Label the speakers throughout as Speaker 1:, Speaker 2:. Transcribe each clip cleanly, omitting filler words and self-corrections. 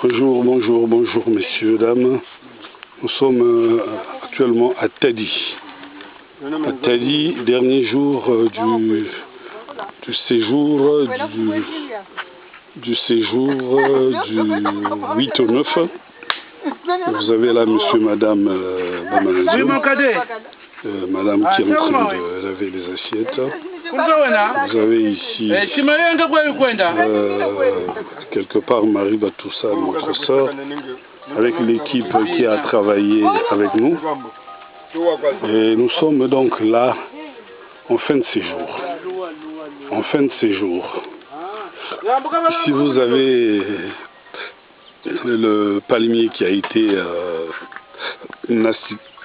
Speaker 1: Bonjour messieurs, dames. Nous sommes actuellement à Tadi. À Tadi, dernier jour du séjour du 8 au 9. Vous avez là monsieur, madame madame qui est en train de laver les assiettes. Vous avez ici quelque part Marie Batoussa, notre soeur, avec l'équipe qui a travaillé avec nous. Et nous sommes donc là en fin de séjour. Ici vous avez le palmier qui a été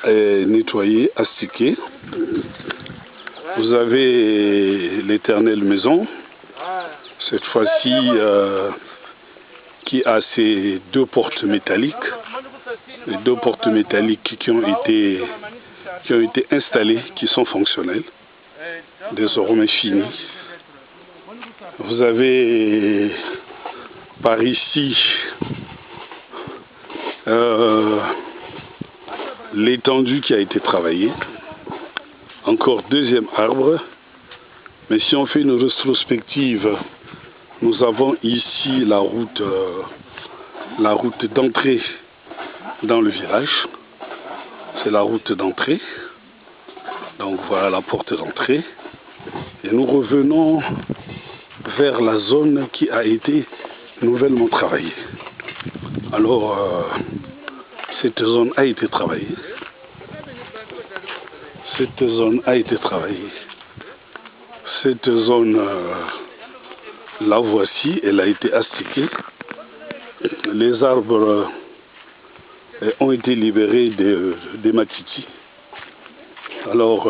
Speaker 1: nettoyé, astiqué. Vous avez l'éternelle maison, cette fois-ci qui a ses deux portes métalliques, les deux portes métalliques qui ont été installées, qui sont fonctionnelles, désormais finies. Vous avez par ici l'étendue qui a été travaillée. Encore deuxième arbre, mais si on fait une rétrospective, nous avons ici la route d'entrée dans le village. C'est la route d'entrée, donc voilà la porte d'entrée. Et nous revenons vers la zone qui a été nouvellement travaillée. Alors, cette zone a été travaillée. Cette zone, la voici, elle a été astiquée. Les arbres ont été libérés des matitis. Alors,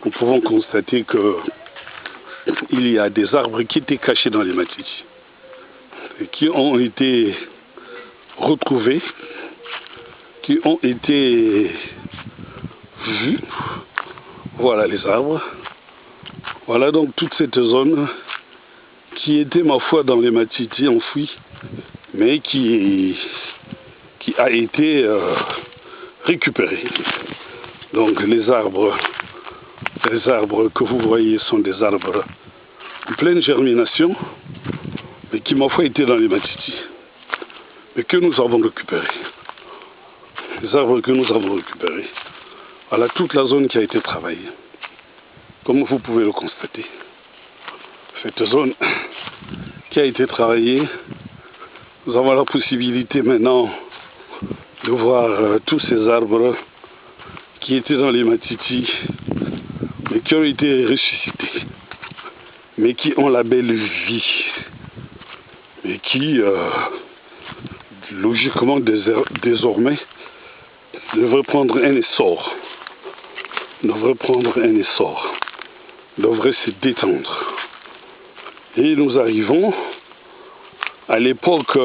Speaker 1: nous pouvons constater qu'il y a des arbres qui étaient cachés dans les matitis et qui ont été retrouvés, qui ont été vus. Voilà les arbres. Voilà donc toute cette zone qui était, ma foi, dans les matitis enfouis, mais qui a été récupérée. Donc les arbres que vous voyez sont des arbres en pleine germination, mais qui, ma foi, étaient dans les matitis, mais que nous avons récupérés. Les arbres que nous avons récupérés. Voilà toute la zone qui a été travaillée. Comme vous pouvez le constater. Cette zone qui a été travaillée, nous avons la possibilité maintenant de voir tous ces arbres qui étaient dans les matitis, mais qui ont été ressuscités, mais qui ont la belle vie, et qui, logiquement, désormais, devraient prendre un essor, devraient se détendre. Et nous arrivons à l'époque,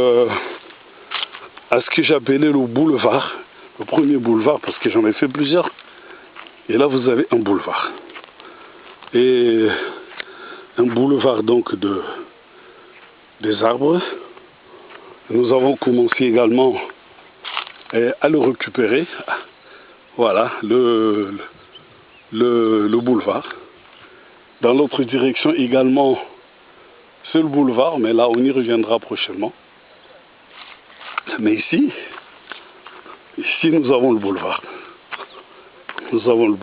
Speaker 1: à ce que j'appelais le boulevard, le premier boulevard, parce que j'en ai fait plusieurs. Et là, vous avez un boulevard. Et un boulevard donc des arbres. Nous avons commencé également à le récupérer. Voilà, le boulevard. Dans l'autre direction également, c'est le boulevard, mais là, on y reviendra prochainement. Mais ici, nous avons le boulevard. Nous avons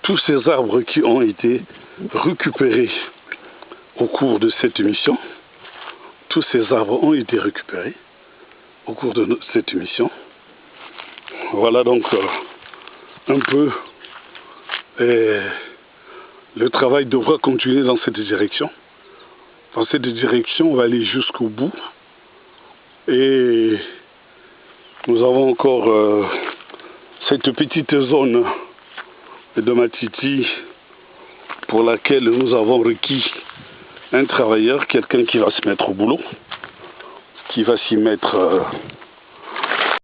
Speaker 1: tous ces arbres qui ont été récupérés au cours de cette émission. Tous ces arbres ont été récupérés au cours de cette émission. Voilà donc un peu, le travail devra continuer dans cette direction. Dans cette direction, on va aller jusqu'au bout. Et nous avons encore cette petite zone de Matiti pour laquelle nous avons requis un travailleur, quelqu'un qui va se mettre au boulot, qui va s'y mettre